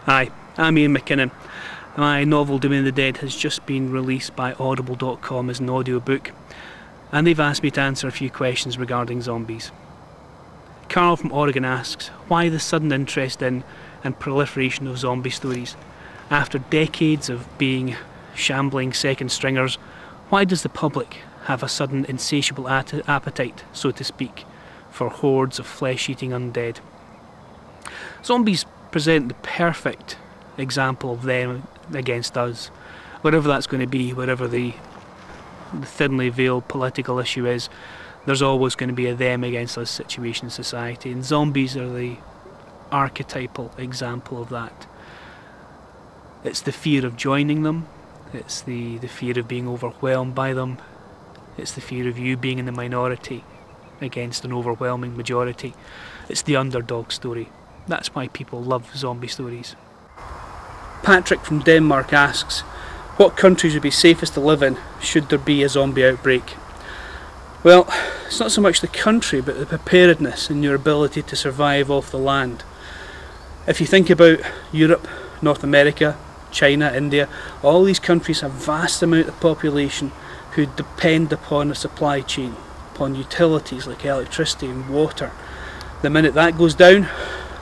Hi, I'm Ian McKinnon. My novel Domain of the Dead has just been released by audible.com as an audiobook, and they've asked me to answer a few questions regarding zombies. Carl from Oregon asks, why the sudden interest in and proliferation of zombie stories? After decades of being shambling second stringers, why does the public have a sudden insatiable appetite, so to speak, for hordes of flesh-eating undead? Zombies present the perfect example of them against us, whatever that's going to be, whatever the thinly veiled political issue is. There's always going to be a them against us situation in society, and zombies are the archetypal example of that. It's the fear of joining them, it's the fear of being overwhelmed by them, it's the fear of you being in the minority against an overwhelming majority. It's the underdog story. That's why people love zombie stories. Patrick from Denmark asks, what countries would be safest to live in should there be a zombie outbreak? Well, it's not so much the country, but the preparedness and your ability to survive off the land. If you think about Europe, North America, China, India, all these countries have vast amount of population who depend upon a supply chain, upon utilities like electricity and water. The minute that goes down,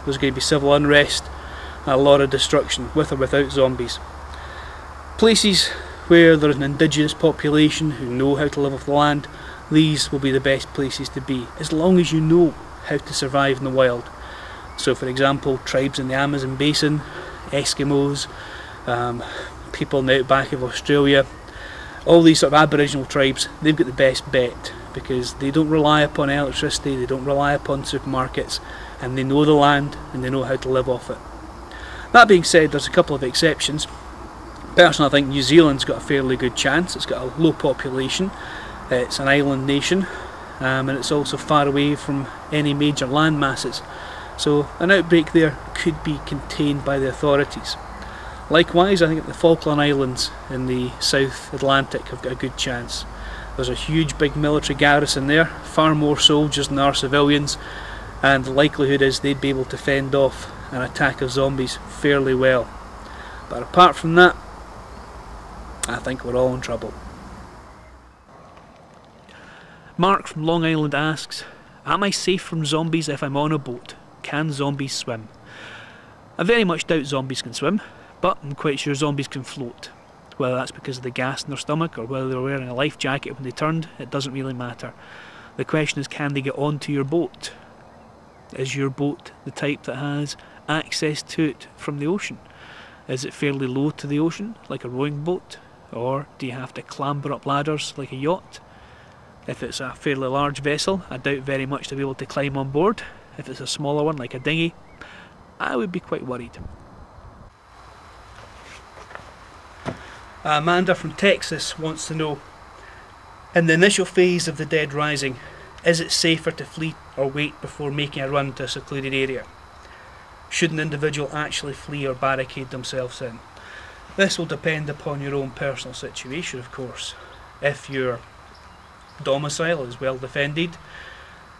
there's going to be civil unrest and a lot of destruction, with or without zombies. Places where there's an indigenous population who know how to live off the land, these will be the best places to be, as long as you know how to survive in the wild. So for example, tribes in the Amazon basin, Eskimos, people in the outback of Australia, all these sort of aboriginal tribes, they've got the best bet because they don't rely upon electricity, they don't rely upon supermarkets, and they know the land and they know how to live off it. That being said, there's a couple of exceptions. Personally, I think New Zealand's got a fairly good chance. It's got a low population, it's an island nation, and it's also far away from any major land masses. So an outbreak there could be contained by the authorities. Likewise, I think the Falkland Islands in the South Atlantic have got a good chance. There's a huge big military garrison there, far more soldiers than there are civilians, and the likelihood is they'd be able to fend off an attack of zombies fairly well. But apart from that, I think we're all in trouble. Mark from Long Island asks, am I safe from zombies if I'm on a boat? Can zombies swim? I very much doubt zombies can swim, but I'm quite sure zombies can float. Whether that's because of the gas in their stomach or whether they're wearing a life jacket when they turned, it doesn't really matter. The question is, can they get onto your boat? Is your boat the type that has access to it from the ocean? Is it fairly low to the ocean, like a rowing boat? Or do you have to clamber up ladders like a yacht? If it's a fairly large vessel, I doubt very much to be able to climb on board. If it's a smaller one, like a dinghy, I would be quite worried. Amanda from Texas wants to know, in the initial phase of the dead rising, is it safer to flee or wait before making a run to a secluded area? Should an individual actually flee or barricade themselves in? This will depend upon your own personal situation, of course. If your domicile is well defended,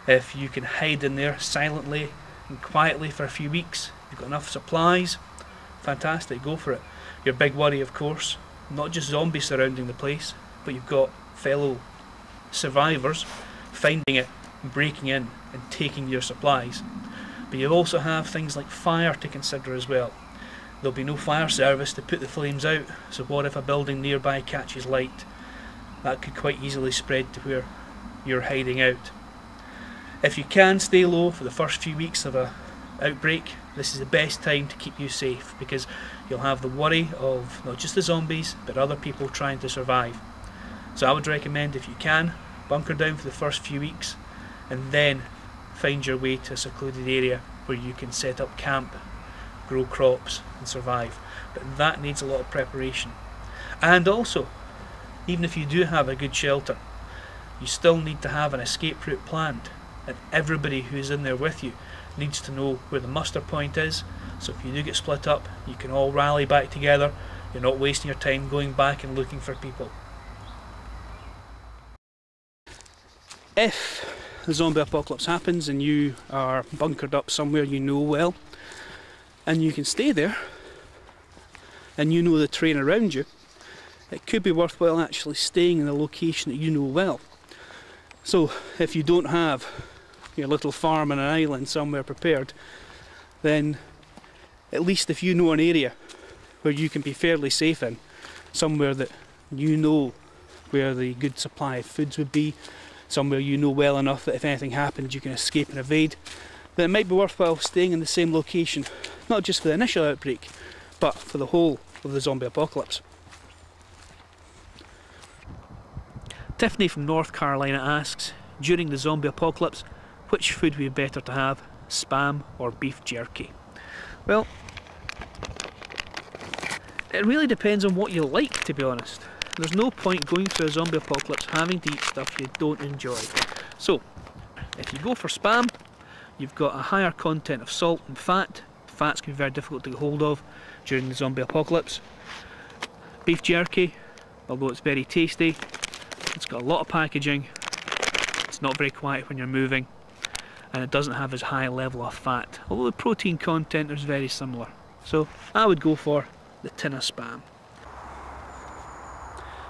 if you can hide in there silently and quietly for a few weeks, you've got enough supplies, fantastic, go for it. Your big worry, of course, not just zombies surrounding the place, but you've got fellow survivors finding it, breaking in and taking your supplies. But you also have things like fire to consider as well. There'll be no fire service to put the flames out, so what if a building nearby catches light? That could quite easily spread to where you're hiding out. If you can stay low for the first few weeks of an outbreak, this is the best time to keep you safe, because you'll have the worry of not just the zombies but other people trying to survive. So I would recommend, if you can, bunker down for the first few weeks and then find your way to a secluded area where you can set up camp, grow crops and survive. But that needs a lot of preparation. And also, even if you do have a good shelter, you still need to have an escape route planned, and everybody who's in there with you needs to know where the muster point is, so if you do get split up, you can all rally back together. You're not wasting your time going back and looking for people. If the zombie apocalypse happens and you are bunkered up somewhere you know well, and you can stay there, and you know the terrain around you, it could be worthwhile actually staying in a location that you know well. So if you don't have your little farm on an island somewhere prepared, then at least if you know an area where you can be fairly safe in, somewhere that you know where the good supply of foods would be, somewhere you know well enough that if anything happens you can escape and evade, then it might be worthwhile staying in the same location, not just for the initial outbreak, but for the whole of the zombie apocalypse. Tiffany from North Carolina asks, during the zombie apocalypse, which food would be better to have, spam or beef jerky? Well, it really depends on what you like, to be honest. There's no point going through a zombie apocalypse having to eat stuff you don't enjoy. So, if you go for spam, you've got a higher content of salt and fat. Fats can be very difficult to get hold of during the zombie apocalypse. Beef jerky, although it's very tasty, it's got a lot of packaging, it's not very quiet when you're moving, and it doesn't have as high a level of fat, although the protein content is very similar. So I would go for the tin of spam.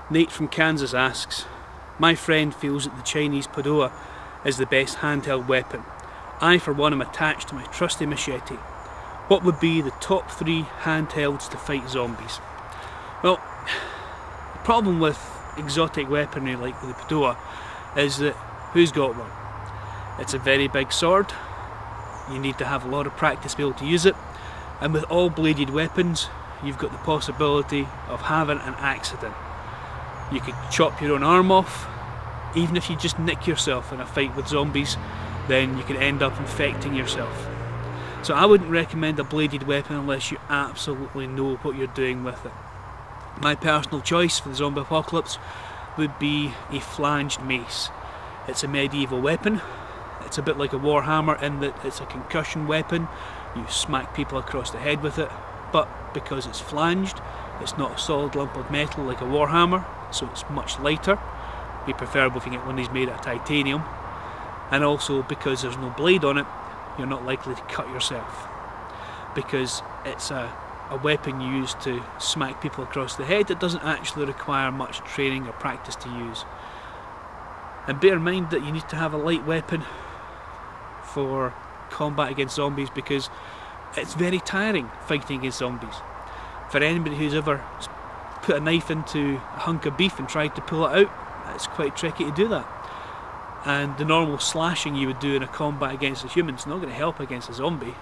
Nate from Kansas asks, my friend feels that the Chinese Padoa is the best handheld weapon. I for one am attached to my trusty machete. What would be the top 3 handhelds to fight zombies? Well, the problem with exotic weaponry like the Padoa is that who's got one? It's a very big sword, you need to have a lot of practice to be able to use it, and with all bladed weapons you've got the possibility of having an accident. You could chop your own arm off. Even if you just nick yourself in a fight with zombies, then you could end up infecting yourself. So I wouldn't recommend a bladed weapon unless you absolutely know what you're doing with it. My personal choice for the zombie apocalypse would be a flanged mace. It's a medieval weapon. It's a bit like a warhammer in that it's a concussion weapon. You smack people across the head with it, but because it's flanged, it's not a solid lump of metal like a warhammer, so it's much lighter. It'd be preferable if you get one of these made out of titanium. And also because there's no blade on it, you're not likely to cut yourself. Because it's a weapon used to smack people across the head, it doesn't actually require much training or practice to use. And bear in mind that you need to have a light weapon for combat against zombies, because it's very tiring fighting against zombies. For anybody who's ever put a knife into a hunk of beef and tried to pull it out, it's quite tricky to do that. And the normal slashing you would do in a combat against a human is not going to help against a zombie.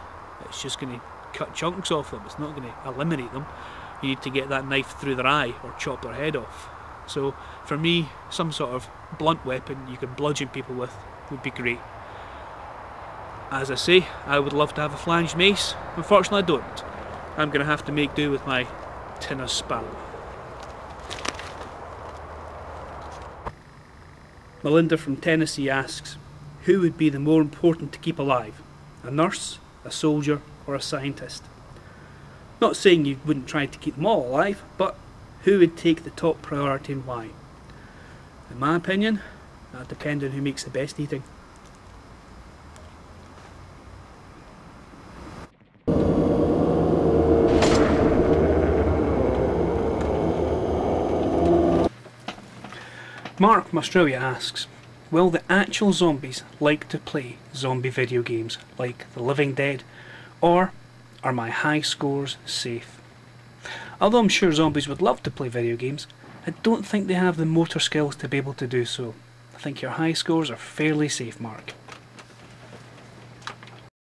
It's just going to cut chunks off them, it's not going to eliminate them. You need to get that knife through their eye or chop their head off. So for me, some sort of blunt weapon you can bludgeon people with would be great. As I say, I would love to have a flanged mace. Unfortunately I don't. I'm going to have to make do with my tin of spam. Melinda from Tennessee asks, who would be the more important to keep alive? A nurse, a soldier, or a scientist? Not saying you wouldn't try to keep them all alive, but who would take the top priority and why? In my opinion, that depends on who makes the best eating. Mark from Australia asks, will the actual zombies like to play zombie video games like The Living Dead, or are my high scores safe? Although I'm sure zombies would love to play video games, I don't think they have the motor skills to be able to do so. I think your high scores are fairly safe, Mark.